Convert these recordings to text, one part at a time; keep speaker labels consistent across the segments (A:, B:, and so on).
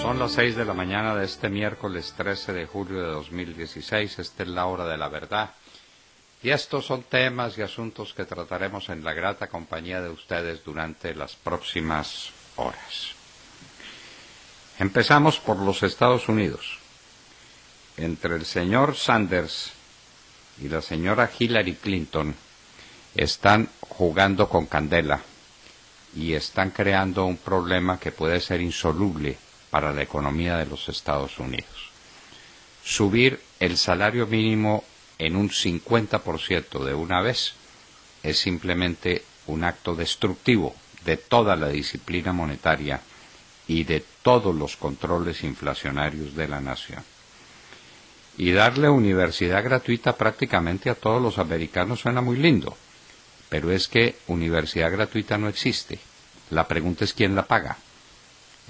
A: Son las 6 de la mañana de este miércoles 13 de julio de 2016. Esta es la hora de la verdad. Y estos son temas y asuntos que trataremos en la grata compañía de ustedes durante las próximas horas. Empezamos por los Estados Unidos. Entre el señor Sanders y la señora Hillary Clinton están jugando con candela y están creando un problema que puede ser insoluble para la economía de los Estados Unidos. Subir el salario mínimo en un 50% de una vez es simplemente un acto destructivo de toda la disciplina monetaria y de todos los controles inflacionarios de la nación. Y darle universidad gratuita prácticamente a todos los americanos suena muy lindo, pero es que universidad gratuita no existe. La pregunta es quién la paga.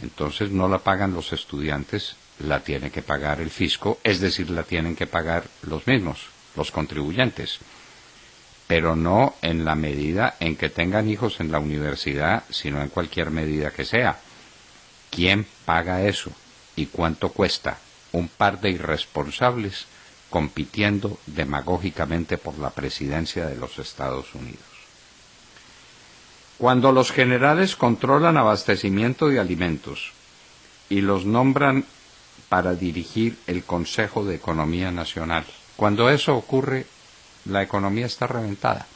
A: Entonces no la pagan los estudiantes, la tiene que pagar el fisco, es decir, la tienen que pagar los mismos, los contribuyentes, pero no en la medida en que tengan hijos en la universidad, sino en cualquier medida que sea. ¿Quién paga eso? ¿Y cuánto cuesta? Un par de irresponsables compitiendo demagógicamente por la presidencia de los Estados Unidos. Cuando los generales controlan abastecimiento de alimentos y los nombran para dirigir el Consejo de Economía Nacional, cuando eso ocurre, la economía está reventada.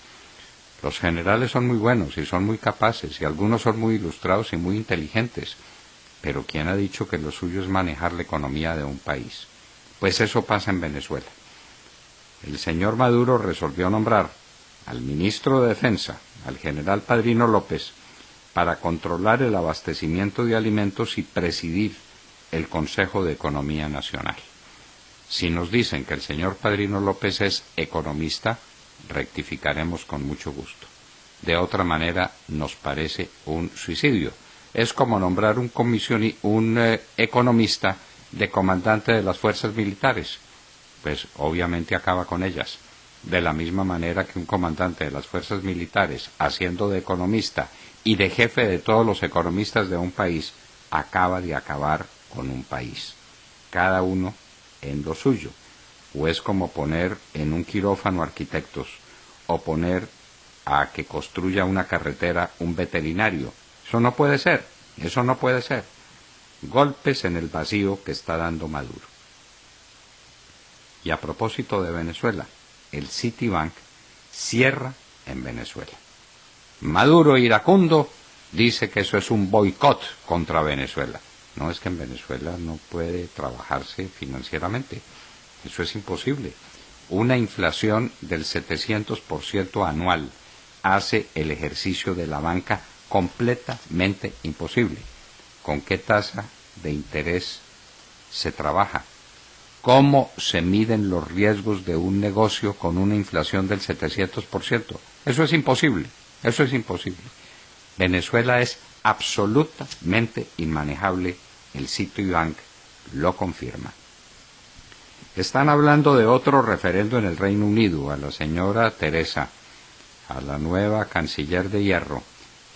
A: Los generales son muy buenos y son muy capaces y algunos son muy ilustrados y muy inteligentes, pero ¿quién ha dicho que lo suyo es manejar la economía de un país? Pues eso pasa en Venezuela. El señor Maduro resolvió nombrar al ministro de Defensa, al general Padrino López, para controlar el abastecimiento de alimentos y presidir el Consejo de Economía Nacional. Si nos dicen que el señor Padrino López es economista, rectificaremos con mucho gusto. De otra manera, nos parece un suicidio. Es como nombrar un economista de comandante de las fuerzas militares. Pues obviamente acaba con ellas. De la misma manera que un comandante de las fuerzas militares, haciendo de economista y de jefe de todos los economistas de un país, acaba de acabar con un país. Cada uno en lo suyo. O es como poner en un quirófano arquitectos, o poner a que construya una carretera un veterinario. Eso no puede ser, eso no puede ser. Golpes en el vacío que está dando Maduro. Y a propósito de Venezuela, el Citibank cierra en Venezuela. Maduro iracundo dice que eso es un boicot contra Venezuela. No, es que en Venezuela no puede trabajarse financieramente. Eso es imposible. Una inflación del 700% anual hace el ejercicio de la banca completamente imposible. ¿Con qué tasa de interés se trabaja? ¿Cómo se miden los riesgos de un negocio con una inflación del 700%? Eso es imposible, eso es imposible. Venezuela es absolutamente inmanejable, el Citibank lo confirma. Están hablando de otro referendo en el Reino Unido. A la señora Teresa, a la nueva canciller de hierro,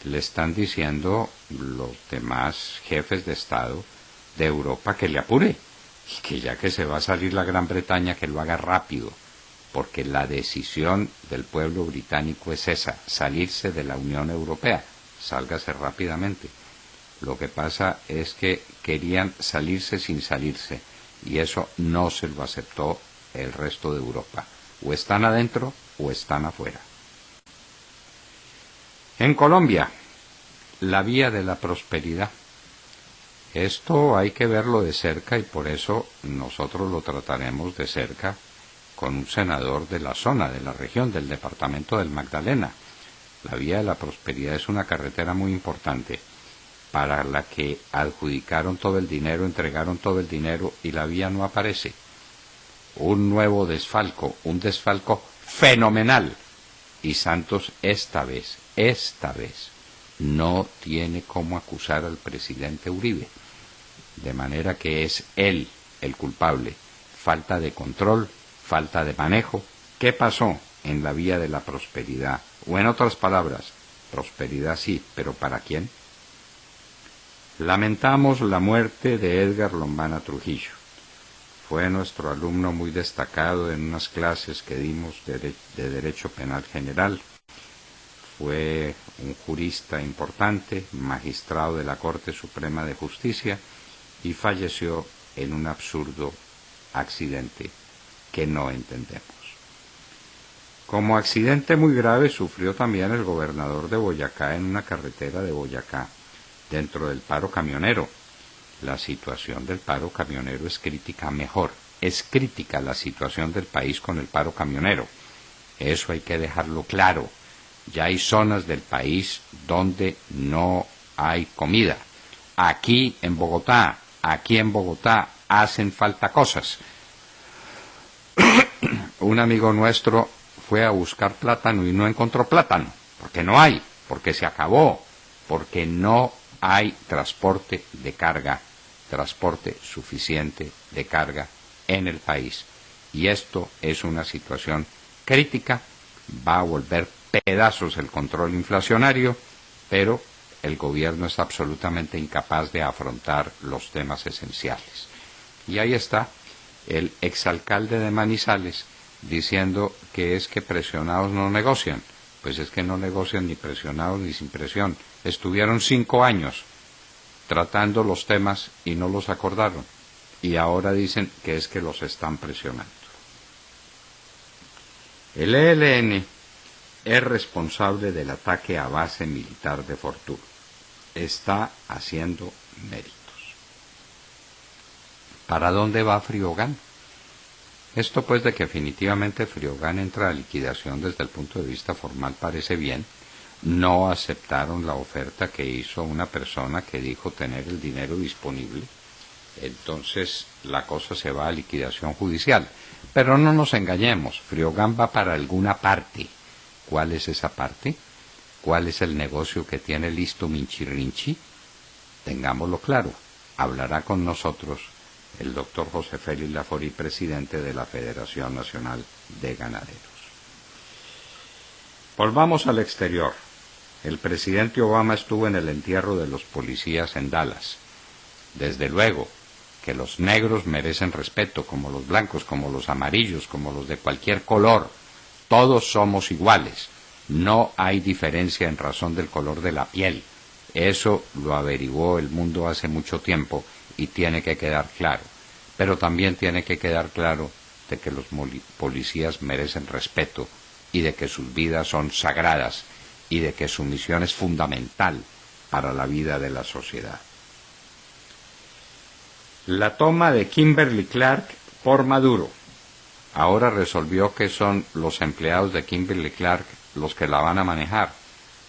A: le están diciendo los demás jefes de Estado de Europa que le apure. Y que ya que se va a salir la Gran Bretaña, que lo haga rápido, porque la decisión del pueblo británico es esa, salirse de la Unión Europea. Sálgase rápidamente. Lo que pasa es que querían salirse sin salirse, y eso no se lo aceptó el resto de Europa. O están adentro o están afuera. En Colombia, la vía de la prosperidad. Esto hay que verlo de cerca y por eso nosotros lo trataremos de cerca con un senador de la zona, de la región, del departamento del Magdalena. La vía de la prosperidad es una carretera muy importante para la que adjudicaron todo el dinero, entregaron todo el dinero y la vía no aparece. Un nuevo desfalco, un desfalco fenomenal. Y Santos esta vez, no tiene cómo acusar al presidente Uribe. De manera que es él el culpable. Falta de control, falta de manejo. ¿Qué pasó en la vía de la prosperidad? O en otras palabras, prosperidad sí, pero ¿para quién? Lamentamos la muerte de Edgar Lombana Trujillo. Fue nuestro alumno muy destacado en unas clases que dimos de Derecho Penal General. Fue un jurista importante, magistrado de la Corte Suprema de Justicia, y falleció en un absurdo accidente que no entendemos. Como accidente muy grave sufrió también el gobernador de Boyacá en una carretera de Boyacá, dentro del paro camionero. La situación del paro camionero es crítica, es crítica la situación del país con el paro camionero. Eso hay que dejarlo claro. Ya hay zonas del país donde no hay comida. Aquí en Bogotá hacen falta cosas. Un amigo nuestro fue a buscar plátano y no encontró plátano, porque no hay, porque se acabó, porque no hay transporte de carga, transporte suficiente de carga en el país. Y esto es una situación crítica, va a volver pedazos el control inflacionario, pero el gobierno es absolutamente incapaz de afrontar los temas esenciales. Y ahí está el exalcalde de Manizales diciendo que es que presionados no negocian. Pues es que no negocian ni presionados ni sin presión. Estuvieron 5 años tratando los temas y no los acordaron. Y ahora dicen que es que los están presionando. El ELN es responsable del ataque a base militar de Fortuna. Está haciendo méritos. ¿Para dónde va Friogán? Esto pues de que definitivamente Friogán entra a liquidación desde el punto de vista formal parece bien. No aceptaron la oferta que hizo una persona que dijo tener el dinero disponible. Entonces la cosa se va a liquidación judicial. Pero no nos engañemos, Friogán va para alguna parte. ¿Cuál es esa parte? ¿Cuál es el negocio que tiene listo Minchirrinchi? Tengámoslo claro. Hablará con nosotros el doctor José Félix Laforí, presidente de la Federación Nacional de Ganaderos. Volvamos al exterior. El presidente Obama estuvo en el entierro de los policías en Dallas. Desde luego que los negros merecen respeto, como los blancos, como los amarillos, como los de cualquier color. Todos somos iguales. No hay diferencia en razón del color de la piel. Eso lo averiguó el mundo hace mucho tiempo y tiene que quedar claro. Pero también tiene que quedar claro de que los policías merecen respeto y de que sus vidas son sagradas y de que su misión es fundamental para la vida de la sociedad. La toma de Kimberly Clark por Maduro. Ahora resolvió que son los empleados de Kimberly Clark los que la van a manejar.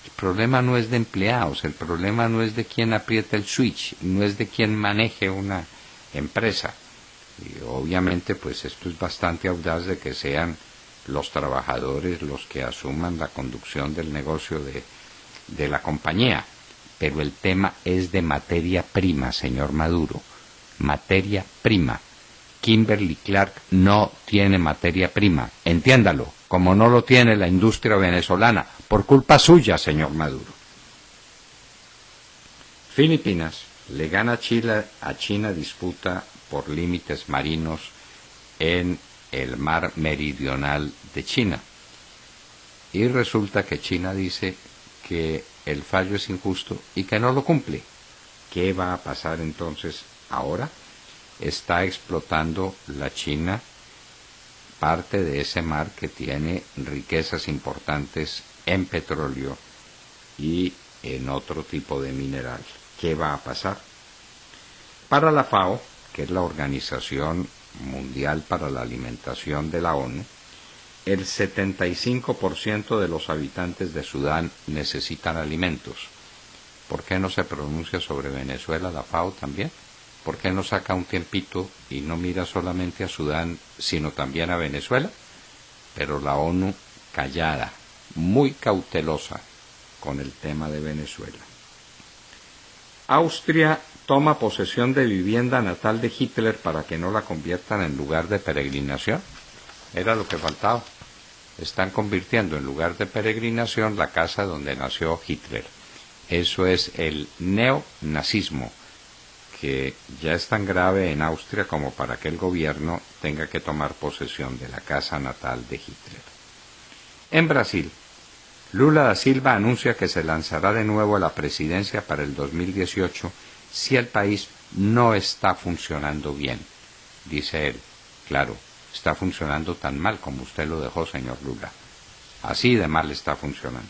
A: El problema no es de empleados, el problema no es de quién aprieta el switch, no es de quién maneje una empresa. Y obviamente pues esto es bastante audaz de que sean los trabajadores los que asuman la conducción del negocio de la compañía. Pero el tema es de materia prima, señor Maduro. Materia prima. Kimberly Clark no tiene materia prima. Entiéndalo, como no lo tiene la industria venezolana, por culpa suya, señor Maduro. Filipinas le gana a China disputa por límites marinos en el mar meridional de China. Y resulta que China dice que el fallo es injusto y que no lo cumple. ¿Qué va a pasar entonces ahora? Está explotando la China parte de ese mar que tiene riquezas importantes en petróleo y en otro tipo de mineral. ¿Qué va a pasar? Para la FAO, que es la Organización Mundial para la Alimentación de la ONU, el 75% de los habitantes de Sudán necesitan alimentos. ¿Por qué no se pronuncia sobre Venezuela la FAO también? ¿Por qué no saca un tiempito y no mira solamente a Sudán, sino también a Venezuela? Pero la ONU callada, muy cautelosa con el tema de Venezuela. Austria toma posesión de vivienda natal de Hitler para que no la conviertan en lugar de peregrinación. Era lo que faltaba. Están convirtiendo en lugar de peregrinación la casa donde nació Hitler. Eso es el neonazismo. que ya es tan grave en Austria como para que el gobierno tenga que tomar posesión de la casa natal de Hitler. En Brasil, Lula da Silva anuncia que se lanzará de nuevo a la presidencia para el 2018 si el país no está funcionando bien. Dice él, claro, está funcionando tan mal como usted lo dejó, señor Lula. Así de mal está funcionando.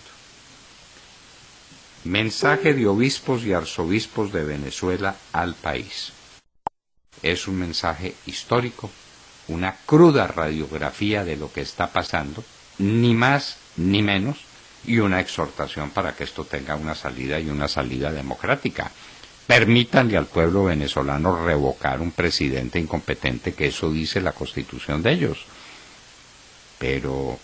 A: Mensaje de obispos y arzobispos de Venezuela al país. Es un mensaje histórico, una cruda radiografía de lo que está pasando, ni más ni menos, y una exhortación para que esto tenga una salida y una salida democrática. Permítanle al pueblo venezolano revocar un presidente incompetente, que eso dice la Constitución de ellos. Pero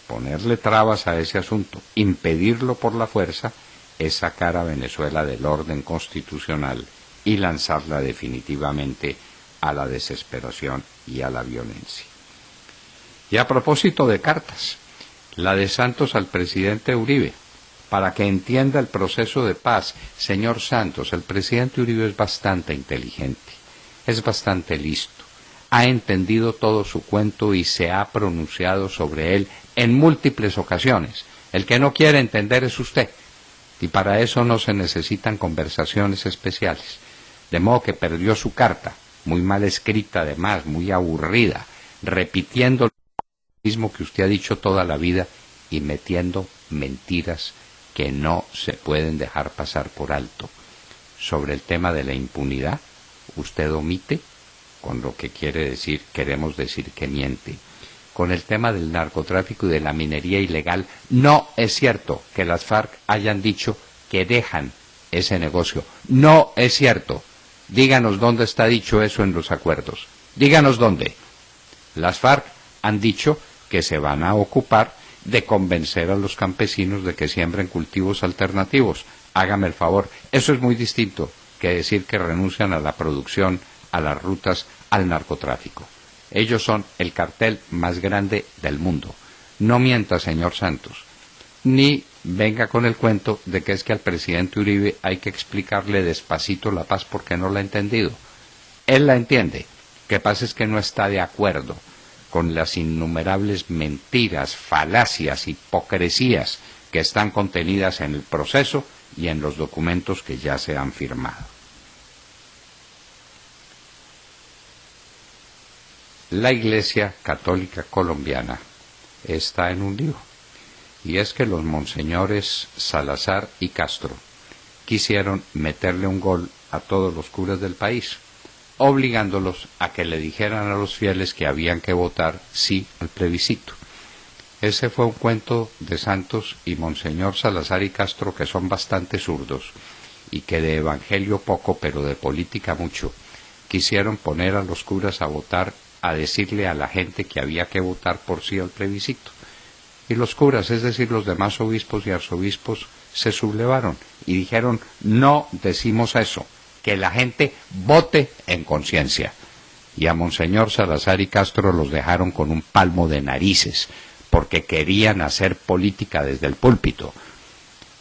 A: ponerle trabas a ese asunto, impedirlo por la fuerza, es sacar a Venezuela del orden constitucional y lanzarla definitivamente a la desesperación y a la violencia. Y a propósito de cartas, la de Santos al presidente Uribe, para que entienda el proceso de paz. Señor Santos, el presidente Uribe es bastante inteligente, es bastante listo, ha entendido todo su cuento y se ha pronunciado sobre él en múltiples ocasiones. El que no quiere entender es usted, y para eso no se necesitan conversaciones especiales. De modo que perdió su carta, muy mal escrita además, muy aburrida, repitiendo lo mismo que usted ha dicho toda la vida y metiendo mentiras que no se pueden dejar pasar por alto. Sobre el tema de la impunidad, usted omite, con lo que quiere decir, queremos decir que miente. Con el tema del narcotráfico y de la minería ilegal, no es cierto que las FARC hayan dicho que dejan ese negocio. No es cierto. Díganos dónde está dicho eso en los acuerdos. Díganos dónde. Las FARC han dicho que se van a ocupar de convencer a los campesinos de que siembren cultivos alternativos. Hágame el favor. Eso es muy distinto que decir que renuncian a la producción, a las rutas, al narcotráfico. Ellos son el cartel más grande del mundo. No mienta, señor Santos, ni venga con el cuento de que es que al presidente Uribe hay que explicarle despacito la paz porque no la ha entendido. Él la entiende. Lo que pasa es que no está de acuerdo con las innumerables mentiras, falacias, hipocresías que están contenidas en el proceso y en los documentos que ya se han firmado. La Iglesia Católica Colombiana está en un lío, y es que los monseñores Salazar y Castro quisieron meterle un gol a todos los curas del país, obligándolos a que le dijeran a los fieles que habían que votar sí al plebiscito. Ese fue un cuento de Santos y monseñor Salazar y Castro, que son bastante zurdos y que de evangelio poco, pero de política mucho. Quisieron poner a los curas a votar, a decirle a la gente que había que votar por sí al plebiscito. Y los curas, es decir, los demás obispos y arzobispos, se sublevaron y dijeron: no decimos eso, que la gente vote en conciencia. Y a monseñor Salazar y Castro los dejaron con un palmo de narices, porque querían hacer política desde el púlpito.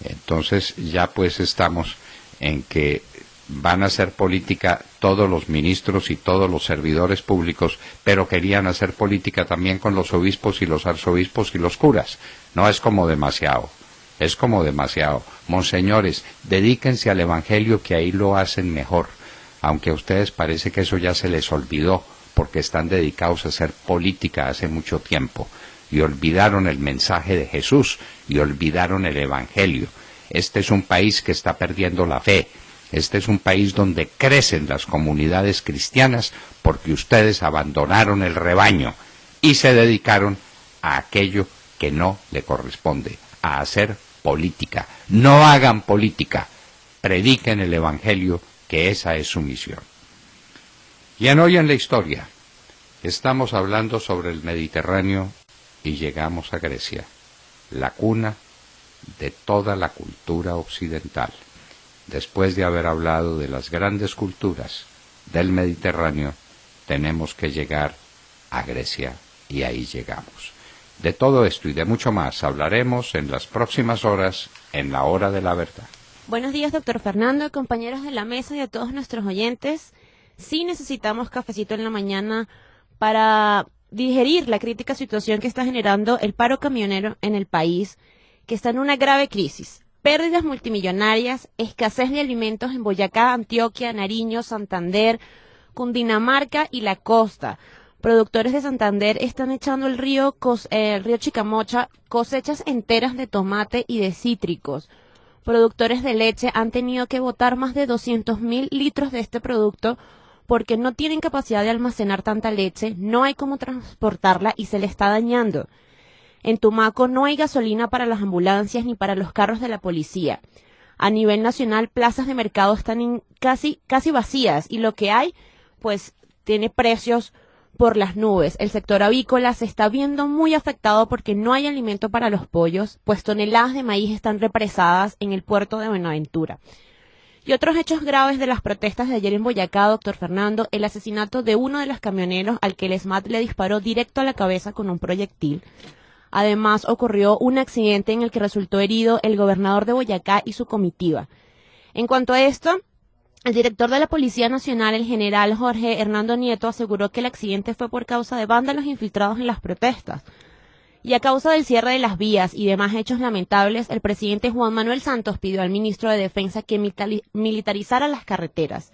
A: Entonces ya pues estamos en que van a hacer política todos los ministros y todos los servidores públicos, pero querían hacer política también con los obispos y los arzobispos y los curas. No, es como demasiado, es como demasiado. Monseñores, dedíquense al evangelio, que ahí lo hacen mejor, aunque a ustedes parece que eso ya se les olvidó, porque están dedicados a hacer política hace mucho tiempo, y olvidaron el mensaje de Jesús, y olvidaron el evangelio. Este es un país que está perdiendo la fe. Este es un país donde crecen las comunidades cristianas porque ustedes abandonaron el rebaño y se dedicaron a aquello que no le corresponde, a hacer política. No hagan política, prediquen el evangelio, que esa es su misión. Y en Hoy en la Historia estamos hablando sobre el Mediterráneo y llegamos a Grecia, la cuna de toda la cultura occidental. Después de haber hablado de las grandes culturas del Mediterráneo, tenemos que llegar a Grecia, y ahí llegamos. De todo esto y de mucho más hablaremos en las próximas horas, en la Hora de la Verdad.
B: Buenos días, doctor Fernando, compañeros de la mesa y a todos nuestros oyentes. Sí necesitamos cafecito en la mañana para digerir la crítica situación que está generando el paro camionero en el país, que está en una grave crisis. Pérdidas multimillonarias, escasez de alimentos en Boyacá, Antioquia, Nariño, Santander, Cundinamarca y la costa. Productores de Santander están echando el río Chicamocha cosechas enteras de tomate y de cítricos. Productores de leche han tenido que botar más de 200.000 litros de este producto porque no tienen capacidad de almacenar tanta leche, no hay cómo transportarla y se le está dañando. En Tumaco no hay gasolina para las ambulancias ni para los carros de la policía. A nivel nacional, plazas de mercado están casi vacías y lo que hay, pues, tiene precios por las nubes. El sector avícola se está viendo muy afectado porque no hay alimento para los pollos, pues toneladas de maíz están represadas en el puerto de Buenaventura. Y otros hechos graves de las protestas de ayer en Boyacá, doctor Fernando, el asesinato de uno de los camioneros al que el SMAT le disparó directo a la cabeza con un proyectil. Además, ocurrió un accidente en el que resultó herido el gobernador de Boyacá y su comitiva. En cuanto a esto, el director de la Policía Nacional, el general Jorge Hernando Nieto, aseguró que el accidente fue por causa de vándalos infiltrados en las protestas. Y a causa del cierre de las vías y demás hechos lamentables, el presidente Juan Manuel Santos pidió al ministro de Defensa que militarizara las carreteras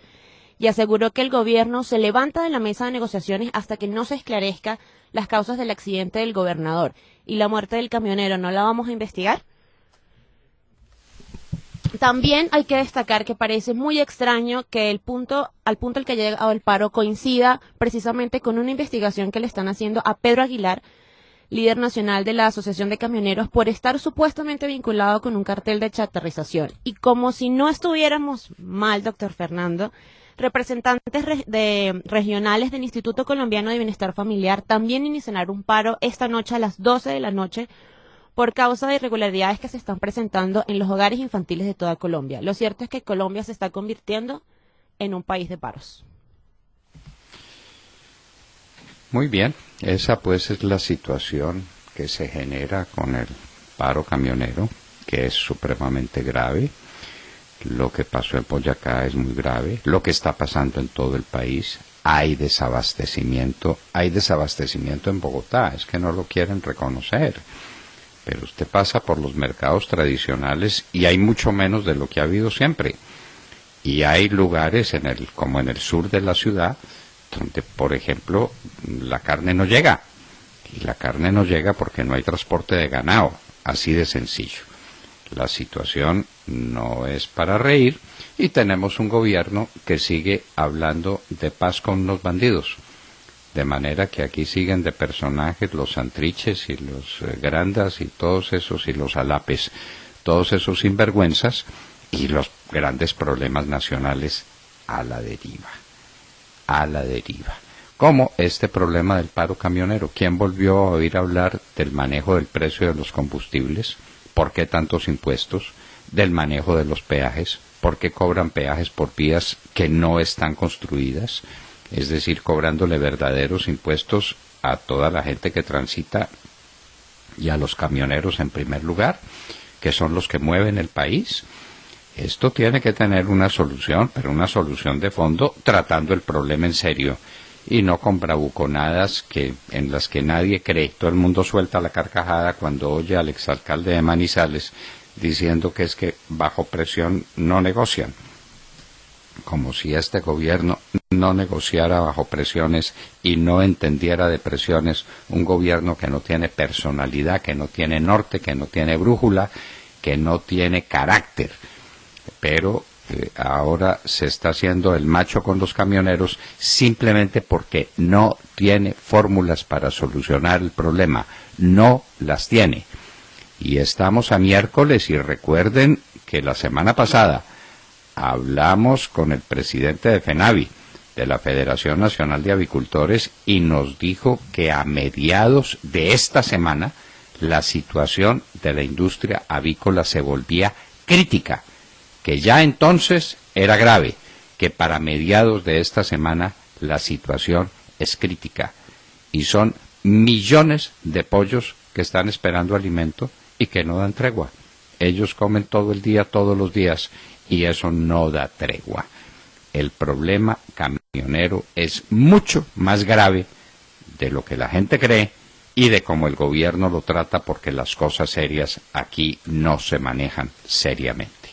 B: y aseguró que el gobierno se levanta de la mesa de negociaciones hasta que no se esclarezca las causas del accidente del gobernador. ¿Y la muerte del camionero no la vamos a investigar? También hay que destacar que parece muy extraño que al punto al que ha llegado el paro coincida precisamente con una investigación que le están haciendo a Pedro Aguilar, líder nacional de la Asociación de Camioneros, por estar supuestamente vinculado con un cartel de chatarrización. Y como si no estuviéramos mal, doctor Fernando, representantes regionales del Instituto Colombiano de Bienestar Familiar también iniciaron un paro esta noche a las 12 de la noche por causa de irregularidades que se están presentando en los hogares infantiles de toda Colombia. Lo cierto es que Colombia se está convirtiendo en un país de paros.
A: Muy bien, esa pues es la situación que se genera con el paro camionero, que es supremamente grave. Lo que pasó en Boyacá es muy grave, lo que está pasando en todo el país. Hay desabastecimiento en Bogotá, es que no lo quieren reconocer. Pero usted pasa por los mercados tradicionales y hay mucho menos de lo que ha habido siempre. Y hay lugares como en el sur de la ciudad, donde, por ejemplo, la carne no llega. Y la carne no llega porque no hay transporte de ganado, así de sencillo. La situación no es para reír y tenemos un gobierno que sigue hablando de paz con los bandidos. De manera que aquí siguen de personajes los santriches y los grandas y todos esos y los alapes, todos esos sinvergüenzas y los grandes problemas nacionales a la deriva. Como este problema del paro camionero. ¿Quién volvió a oír hablar del manejo del precio de los combustibles? ¿Por qué tantos impuestos? Del manejo de los peajes. ¿Por qué cobran peajes por vías que no están construidas? Es decir, cobrándole verdaderos impuestos a toda la gente que transita y a los camioneros en primer lugar, que son los que mueven el país. Esto tiene que tener una solución, pero una solución de fondo, tratando el problema en serio y no con bravuconadas en las que nadie cree. Todo el mundo suelta la carcajada cuando oye al exalcalde de Manizales diciendo que es que bajo presión no negocian. Como si este gobierno no negociara bajo presiones y no entendiera de presiones, un gobierno que no tiene personalidad, que no tiene norte, que no tiene brújula, que no tiene carácter. Pero ahora se está haciendo el macho con los camioneros simplemente porque no tiene fórmulas para solucionar el problema, no las tiene. Y estamos a miércoles y recuerden que la semana pasada hablamos con el presidente de FENAVI, de la Federación Nacional de Avicultores, y nos dijo que a mediados de esta semana la situación de la industria avícola se volvía crítica, que ya entonces era grave, que para mediados de esta semana la situación es crítica, y son millones de pollos que están esperando alimento y que no dan tregua. ellos comen todo el día, todos los días, y eso no da tregua. El problema camionero es mucho más grave de lo que la gente cree y de cómo el gobierno lo trata, porque las cosas serias aquí no se manejan seriamente.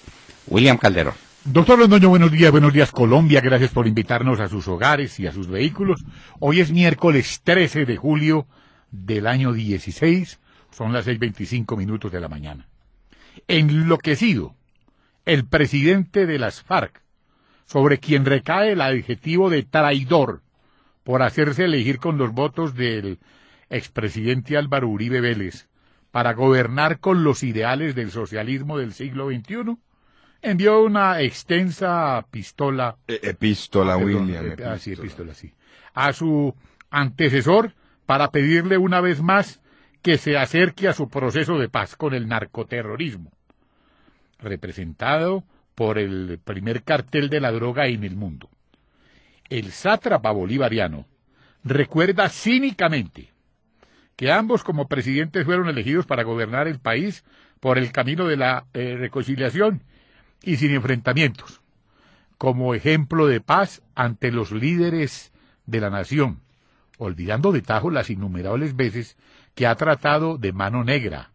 A: William Calderón.
C: Doctor Londoño, buenos días Colombia, gracias por invitarnos a sus hogares y a sus vehículos. Hoy es miércoles 13 de julio del año 16, son las 6:25 de la mañana. Enloquecido, el presidente de las FARC, sobre quien recae el adjetivo de traidor por hacerse elegir con los votos del expresidente Álvaro Uribe Vélez para gobernar con los ideales del socialismo del siglo XXI, envió una extensa epístola,
D: William.
C: A su antecesor para pedirle una vez más que se acerque a su proceso de paz con el narcoterrorismo, representado por el primer cartel de la droga en el mundo. El sátrapa bolivariano recuerda cínicamente que ambos como presidentes fueron elegidos para gobernar el país por el camino de la reconciliación y sin enfrentamientos, como ejemplo de paz ante los líderes de la nación, olvidando de tajo las innumerables veces que ha tratado de mano negra,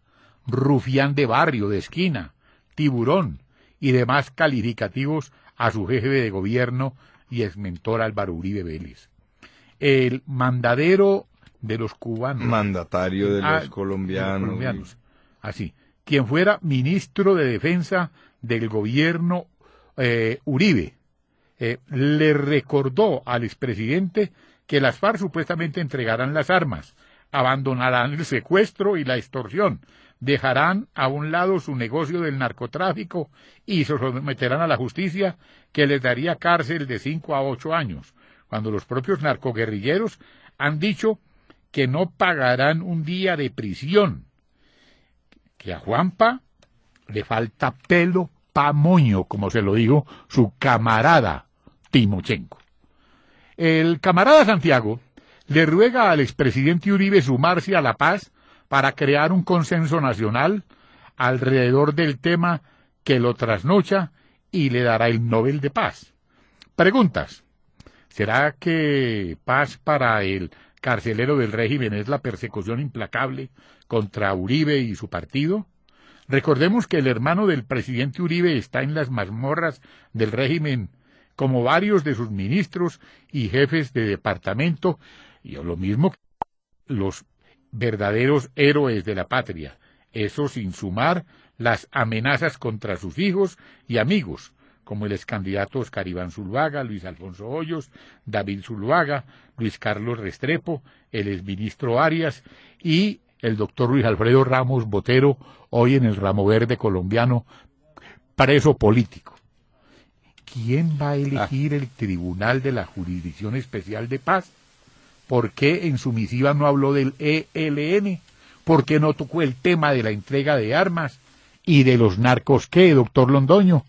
C: rufián de barrio, de esquina, tiburón y demás calificativos a su jefe de gobierno y exmentor Álvaro Uribe Vélez. El mandadero de los cubanos.
D: Mandatario de los colombianos.
C: Así, quien fuera ministro de Defensa del gobierno Uribe, le recordó al expresidente que las FARC supuestamente entregarán las armas, abandonarán el secuestro y la extorsión, dejarán a un lado su negocio del narcotráfico y se someterán a la justicia, que les daría cárcel de 5 a 8 años, cuando los propios narcoguerrilleros han dicho que no pagarán un día de prisión, que a Juanpa le falta pelo pa' moño, como se lo dijo su camarada Timochenko. El camarada Santiago le ruega al expresidente Uribe sumarse a la paz para crear un consenso nacional alrededor del tema que lo trasnocha y le dará el Nobel de Paz. Preguntas. ¿Será que paz para el carcelero del régimen es la persecución implacable contra Uribe y su partido? Recordemos que el hermano del presidente Uribe está en las mazmorras del régimen, como varios de sus ministros y jefes de departamento, y lo mismo que los verdaderos héroes de la patria, eso sin sumar las amenazas contra sus hijos y amigos, como el excandidato Oscar Iván Zuluaga, Luis Alfonso Hoyos, David Zuluaga, Luis Carlos Restrepo, el exministro Arias y el doctor Luis Alfredo Ramos Botero, hoy en el ramo verde colombiano, preso político. ¿Quién va a elegir el Tribunal de la Jurisdicción Especial de Paz? ¿Por qué en su misiva no habló del ELN? ¿Por qué no tocó el tema de la entrega de armas? ¿Y de los narcos qué, doctor Londoño?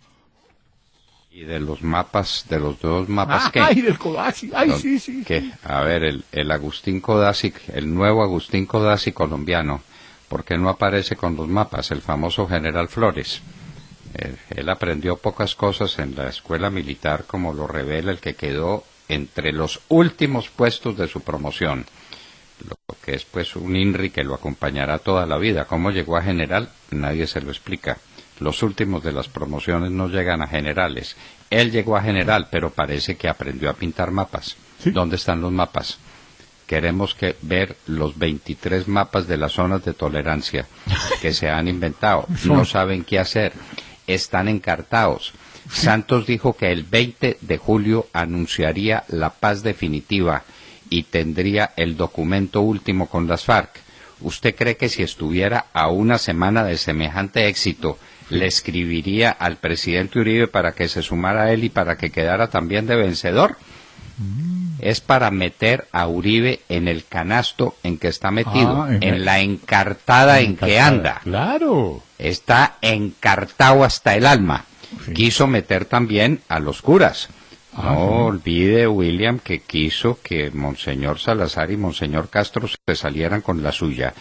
A: Y de los mapas, de los dos mapas que...
C: ¡Ay, del Codazzi! ¡Ay, sí!
A: Que, a ver, el Agustín Codazzi, el nuevo Agustín Codazzi colombiano, ¿por qué no aparece con los mapas? El famoso general Flores. Él aprendió pocas cosas en la escuela militar, como lo revela el que quedó entre los últimos puestos de su promoción, lo que es pues un INRI que lo acompañará toda la vida. ¿Cómo llegó a general? Nadie se lo explica. Los últimos de las promociones no llegan a generales. Él llegó a general, pero parece que aprendió a pintar mapas. ¿Sí? ¿Dónde están los mapas? Queremos ver los 23 mapas de las zonas de tolerancia que se han inventado. No saben qué hacer. Están encartados. Santos dijo que el 20 de julio anunciaría la paz definitiva y tendría el documento último con las FARC. ¿Usted cree que si estuviera a una semana de semejante éxito, le escribiría al presidente Uribe para que se sumara a él y para que quedara también de vencedor? Es para meter a Uribe en el canasto en que está metido, en la encartada en que anda.
C: Claro.
A: Está encartado hasta el alma. Sí. Quiso meter también a los curas, No olvide, William, que quiso que Monseñor Salazar y Monseñor Castro se salieran con la suya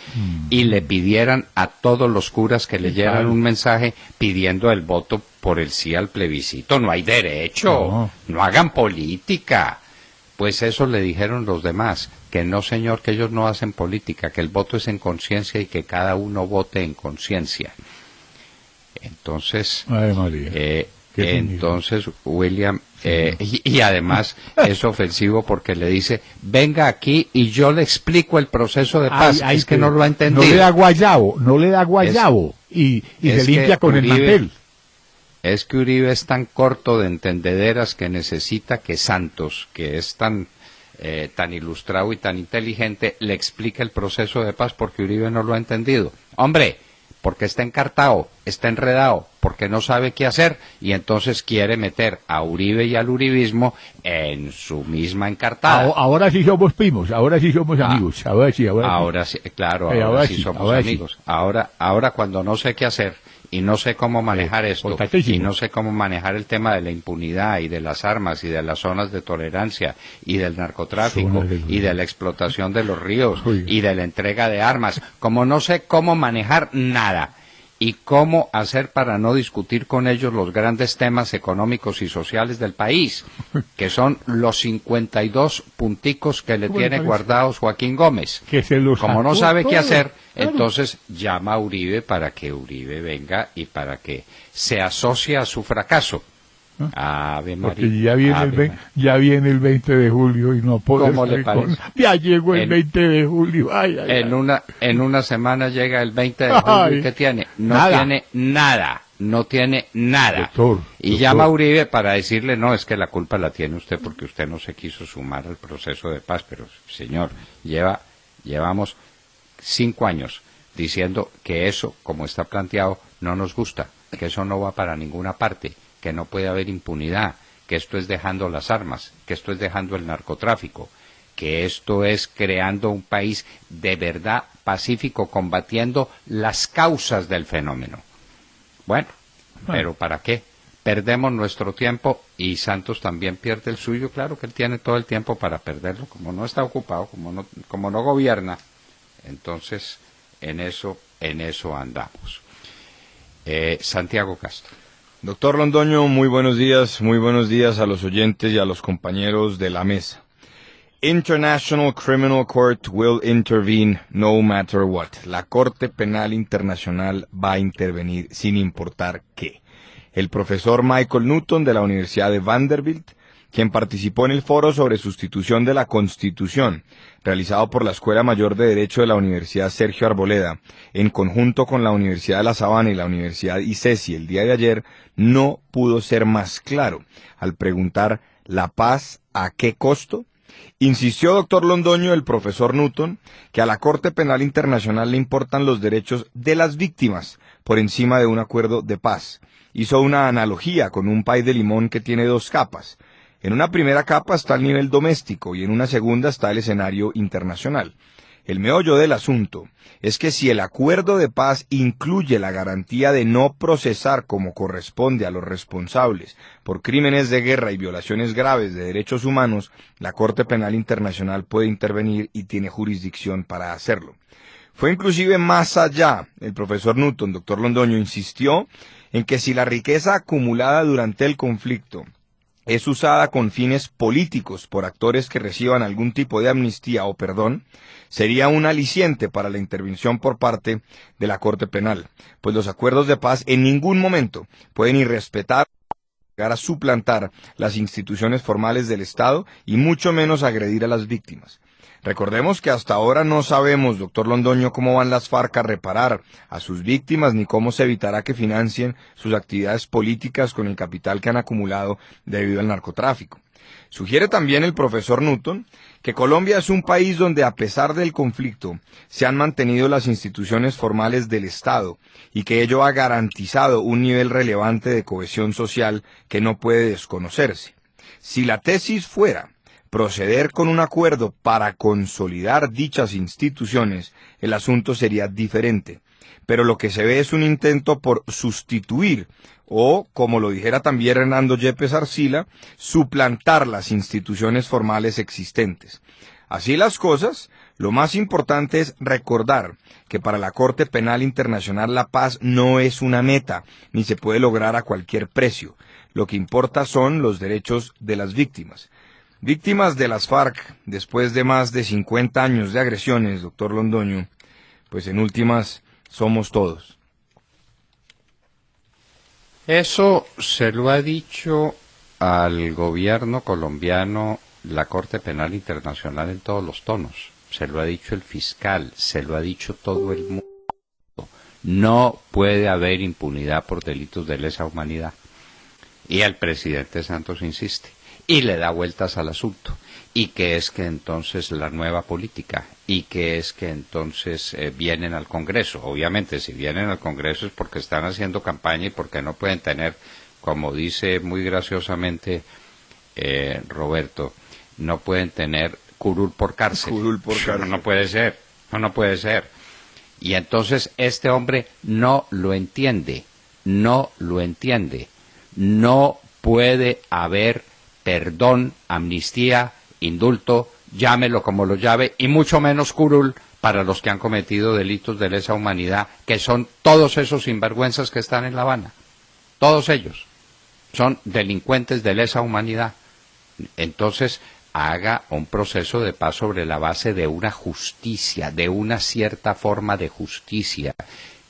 A: y le pidieran a todos los curas que leyeran un mensaje pidiendo el voto por el sí al plebiscito. No hay derecho, no hagan política. Pues eso le dijeron los demás, que no, señor, que ellos no hacen política, que el voto es en conciencia y que cada uno vote en conciencia. Entonces, William, y además es ofensivo porque le dice, venga aquí y yo le explico el proceso de paz. Es que no lo ha entendido.
C: No le da guayabo y se limpia con Uribe, el mantel.
A: Es que Uribe es tan corto de entendederas que necesita que Santos, que es tan ilustrado y tan inteligente, le explique el proceso de paz porque Uribe no lo ha entendido. Hombre, porque está encartado, está enredado, porque no sabe qué hacer y entonces quiere meter a Uribe y al uribismo en su misma encartada.
C: Ahora sí somos primos, ahora sí somos amigos. Ahora sí,
A: claro, ahora sí somos amigos. Sí. Ahora cuando no sé qué hacer y no sé cómo manejar esto, y no sé cómo manejar el tema de la impunidad y de las armas y de las zonas de tolerancia y del narcotráfico y de la explotación de los ríos y de la entrega de armas, como no sé cómo manejar nada y cómo hacer para no discutir con ellos los grandes temas económicos y sociales del país, que son los 52 punticos que le tiene guardados Joaquín Gómez. Como no sabe qué hacer, entonces llama a Uribe para que Uribe venga y para que se asocie a su fracaso. Ave María.
C: Porque ya viene el 20 de julio y no puedo.
A: ¿Cómo le parece?
C: Ya llegó el 20 de julio.
A: En una semana llega el 20 de julio. ¿Y qué tiene? No tiene nada. No tiene nada. Doctor. Llama a Uribe para decirle, no, es que la culpa la tiene usted porque usted no se quiso sumar al proceso de paz. Pero, señor, llevamos 5 años diciendo que eso, como está planteado, no nos gusta, que eso no va para ninguna parte, que no puede haber impunidad, que esto es dejando las armas, que esto es dejando el narcotráfico, que esto es creando un país de verdad pacífico, combatiendo las causas del fenómeno. Bueno, pero ¿para qué? Perdemos nuestro tiempo y Santos también pierde el suyo. Claro que él tiene todo el tiempo para perderlo, como no está ocupado, como no gobierna. Entonces, en eso andamos. Santiago Castro.
D: Doctor Londoño, muy buenos días a los oyentes y a los compañeros de la mesa. International Criminal Court will intervene no matter what. La Corte Penal Internacional va a intervenir sin importar qué. El profesor Michael Newton de la Universidad de Vanderbilt, quien participó en el foro sobre sustitución de la Constitución, realizado por la Escuela Mayor de Derecho de la Universidad Sergio Arboleda, en conjunto con la Universidad de La Sabana y la Universidad ICESI el día de ayer, no pudo ser más claro al preguntar ¿la paz a qué costo? Insistió, doctor Londoño, el profesor Newton, que a la Corte Penal Internacional le importan los derechos de las víctimas por encima de un acuerdo de paz. Hizo una analogía con un pay de limón que tiene 2 capas. En una primera capa está el nivel doméstico y en una segunda está el escenario internacional. El meollo del asunto es que si el acuerdo de paz incluye la garantía de no procesar como corresponde a los responsables por crímenes de guerra y violaciones graves de derechos humanos, la Corte Penal Internacional puede intervenir y tiene jurisdicción para hacerlo. Fue inclusive más allá. El profesor Newton, doctor Londoño, insistió en que si la riqueza acumulada durante el conflicto es usada con fines políticos por actores que reciban algún tipo de amnistía o perdón, sería un aliciente para la intervención por parte de la Corte Penal, pues los acuerdos de paz en ningún momento pueden irrespetar o llegar a suplantar las instituciones formales del Estado y mucho menos agredir a las víctimas. Recordemos que hasta ahora no sabemos, doctor Londoño, cómo van las FARC a reparar a sus víctimas ni cómo se evitará que financien sus actividades políticas con el capital que han acumulado debido al narcotráfico. Sugiere también el profesor Newton que Colombia es un país donde a pesar del conflicto se han mantenido las instituciones formales del Estado y que ello ha garantizado un nivel relevante de cohesión social que no puede desconocerse. Si la tesis fuera proceder con un acuerdo para consolidar dichas instituciones, el asunto sería diferente. pero lo que se ve es un intento por sustituir o, como lo dijera también Hernando Yepes Arcila, suplantar las instituciones formales existentes. Así las cosas, lo más importante es recordar que para la Corte Penal Internacional la paz no es una meta, ni se puede lograr a cualquier precio. Lo que importa son los derechos de las víctimas. Víctimas de las FARC, después de más de 50 años de agresiones, doctor Londoño, pues en últimas somos todos.
A: Eso se lo ha dicho al gobierno colombiano la Corte Penal Internacional en todos los tonos. Se lo ha dicho el fiscal, se lo ha dicho todo el mundo. No puede haber impunidad por delitos de lesa humanidad. Y el presidente Santos insiste y le da vueltas al asunto. Y que es que entonces la nueva política, y que es que entonces vienen al Congreso. Obviamente, si vienen al Congreso es porque están haciendo campaña y porque no pueden tener, como dice muy graciosamente Roberto, no pueden tener curul por cárcel.
D: Curul por cárcel.
A: No puede ser, no puede ser. Y entonces este hombre no lo entiende, no lo entiende. No puede haber perdón, amnistía, indulto, llámelo como lo llame, y mucho menos curul para los que han cometido delitos de lesa humanidad, que son todos esos sinvergüenzas que están en La Habana. Todos ellos son delincuentes de lesa humanidad. Entonces, haga un proceso de paz sobre la base de una justicia, de una cierta forma de justicia,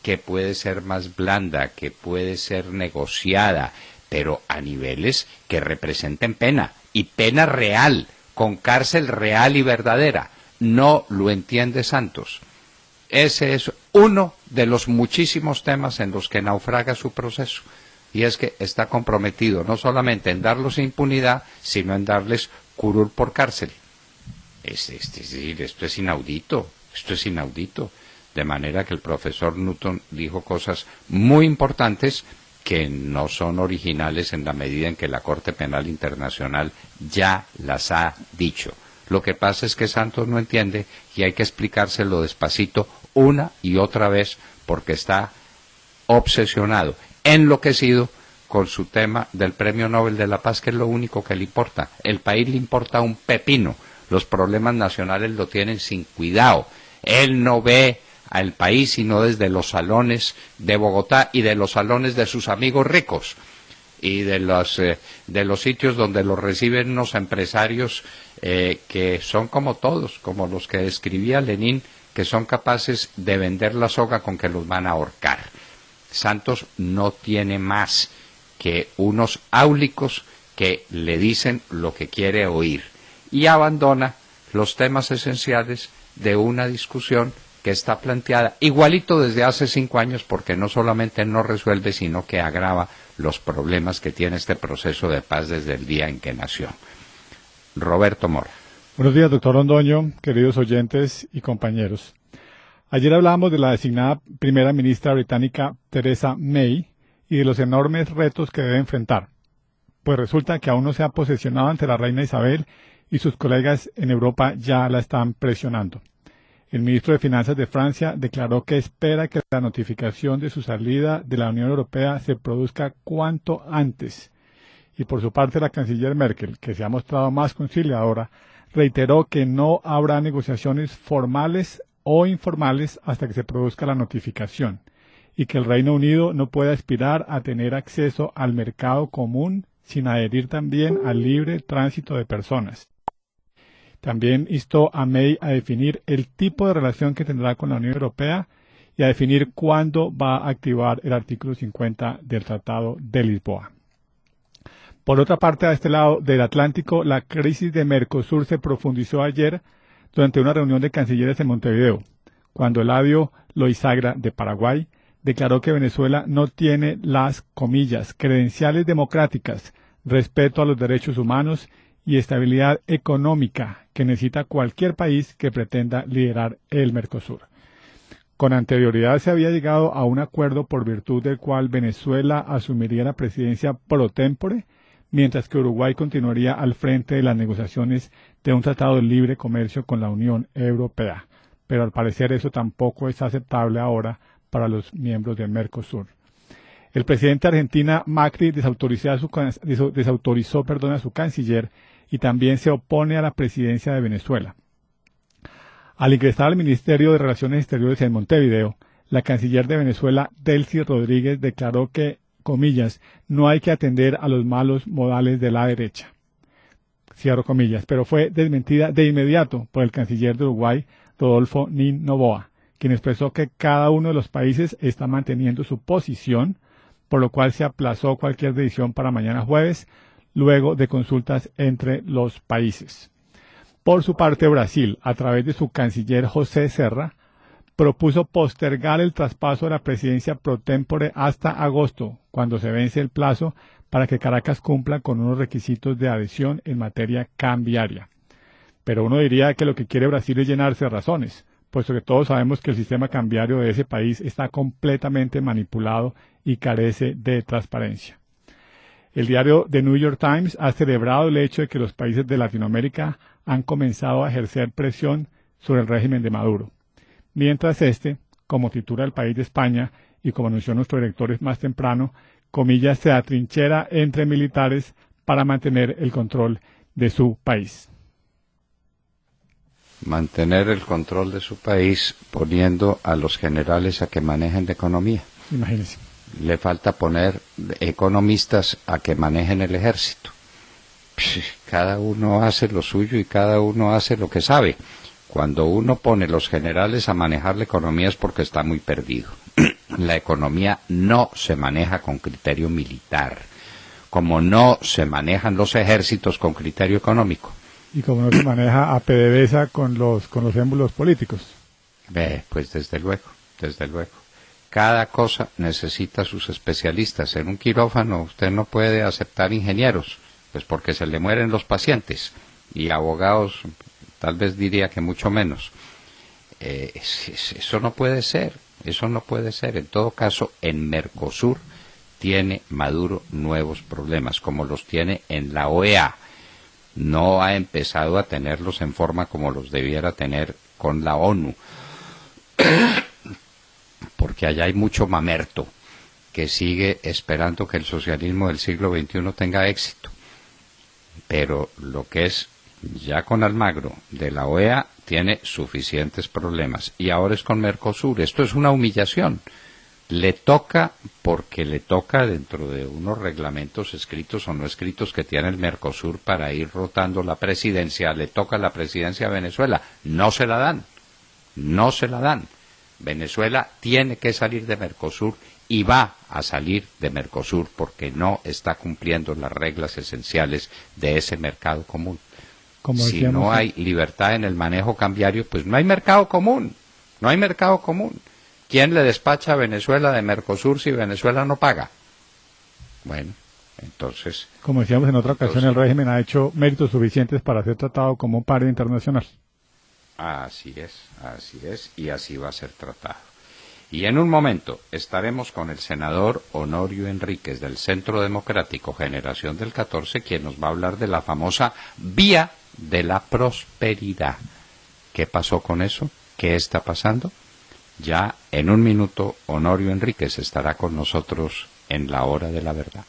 A: que puede ser más blanda, que puede ser negociada, pero a niveles que representen pena, y pena real, con cárcel real y verdadera. No lo entiende Santos. Ese es uno de los muchísimos temas en los que naufraga su proceso. Y es que está comprometido no solamente en darlos impunidad, sino en darles curul por cárcel. Esto es inaudito, esto es inaudito. De manera que el profesor Newton dijo cosas muy importantes que no son originales en la medida en que la Corte Penal Internacional ya las ha dicho. Lo que pasa es que Santos no entiende y hay que explicárselo despacito una y otra vez porque está obsesionado, enloquecido con su tema del Premio Nobel de la Paz, que es lo único que le importa. El país le importa un pepino. Los problemas nacionales lo tienen sin cuidado. Él no ve al país sino desde los salones de Bogotá y de los salones de sus amigos ricos y de los sitios donde los reciben unos empresarios que son como todos, como los que describía Lenin, que son capaces de vender la soga con que los van a ahorcar. Santos no tiene más que unos áulicos que le dicen lo que quiere oír y abandona los temas esenciales de una discusión que está planteada igualito desde hace 5 años, porque no solamente no resuelve, sino que agrava los problemas que tiene este proceso de paz desde el día en que nació. Roberto Mora.
E: Buenos días, doctor Londoño, queridos oyentes y compañeros. Ayer hablábamos de la designada primera ministra británica Theresa May y de los enormes retos que debe enfrentar. Pues resulta que aún no se ha posesionado ante la reina Isabel y sus colegas en Europa ya la están presionando. El ministro de Finanzas de Francia declaró que espera que la notificación de su salida de la Unión Europea se produzca cuanto antes. Y por su parte la canciller Merkel, que se ha mostrado más conciliadora, reiteró que no habrá negociaciones formales o informales hasta que se produzca la notificación, y que el Reino Unido no puede aspirar a tener acceso al mercado común sin adherir también al libre tránsito de personas. También instó a May a definir el tipo de relación que tendrá con la Unión Europea y a definir cuándo va a activar el artículo 50 del Tratado de Lisboa. Por otra parte, a este lado del Atlántico, la crisis de Mercosur se profundizó ayer durante una reunión de cancilleres en Montevideo, cuando Eladio Loizaga de Paraguay declaró que Venezuela no tiene las, comillas, credenciales democráticas, respeto a los derechos humanos y estabilidad económica que necesita cualquier país que pretenda liderar el Mercosur. Con anterioridad se había llegado a un acuerdo por virtud del cual Venezuela asumiría la presidencia pro tempore, mientras que Uruguay continuaría al frente de las negociaciones de un tratado de libre comercio con la Unión Europea. Pero al parecer eso tampoco es aceptable ahora para los miembros del Mercosur. El presidente de Argentina, Macri, desautorizó a su canciller y también se opone a la presidencia de Venezuela. Al ingresar al Ministerio de Relaciones Exteriores en Montevideo, la canciller de Venezuela, Delcy Rodríguez, declaró que, comillas, no hay que atender a los malos modales de la derecha. Cierro comillas, pero fue desmentida de inmediato por el canciller de Uruguay, Rodolfo Nin Noboa, quien expresó que cada uno de los países está manteniendo su posición, por lo cual se aplazó cualquier decisión para mañana jueves, luego de consultas entre los países. Por su parte, Brasil, a través de su canciller José Serra, propuso postergar el traspaso de la presidencia pro tempore hasta agosto, cuando se vence el plazo para que Caracas cumpla con unos requisitos de adhesión en materia cambiaria. Pero uno diría que lo que quiere Brasil es llenarse de razones, puesto que todos sabemos que el sistema cambiario de ese país está completamente manipulado y carece de transparencia. El diario The New York Times ha celebrado el hecho de que los países de Latinoamérica han comenzado a ejercer presión sobre el régimen de Maduro, mientras como titula el País de España y como anunció nuestro director más temprano, comillas, se atrinchera entre militares para mantener el control de su país.
A: Mantener el control de su país poniendo a los generales a que manejen la economía.
E: Imagínense.
A: Le falta poner economistas a que manejen el ejército. Cada uno hace lo suyo y cada uno hace lo que sabe. Cuando uno pone los generales a manejar la economía es porque está muy perdido. La economía no se maneja con criterio militar, como no se manejan los ejércitos con criterio económico.
E: Y como no se maneja a PDVSA con los émbolos políticos.
A: Pues desde luego. Cada cosa necesita sus especialistas. En un quirófano usted no puede aceptar ingenieros, pues porque se le mueren los pacientes, y abogados tal vez diría que mucho menos. Eso no puede ser. En todo caso, en Mercosur tiene Maduro nuevos problemas, como los tiene en la OEA. No ha empezado a tenerlos en forma como los debiera tener con la ONU, porque allá hay mucho mamerto que sigue esperando que el socialismo del siglo XXI tenga éxito. Pero lo que es ya con Almagro de la OEA tiene suficientes problemas. Y ahora es con Mercosur. Esto es una humillación. Le toca, porque le toca dentro de unos reglamentos escritos o no escritos que tiene el Mercosur para ir rotando la presidencia, le toca la presidencia a Venezuela. No se la dan. Venezuela tiene que salir de Mercosur y va a salir de Mercosur porque no está cumpliendo las reglas esenciales de ese mercado común. Si no hay libertad en el manejo cambiario, pues no hay mercado común. ¿Quién le despacha a Venezuela de Mercosur si Venezuela no paga? Bueno, entonces...
E: Como decíamos en otra ocasión, el régimen ha hecho méritos suficientes para ser tratado como un par internacional.
A: Así es, y así va a ser tratado. Y en un momento estaremos con el senador Honorio Enríquez del Centro Democrático Generación del 14, quien nos va a hablar de la famosa vía de la prosperidad. ¿Qué pasó con eso? ¿Qué está pasando? Ya en un minuto Honorio Enríquez estará con nosotros en la hora de la verdad.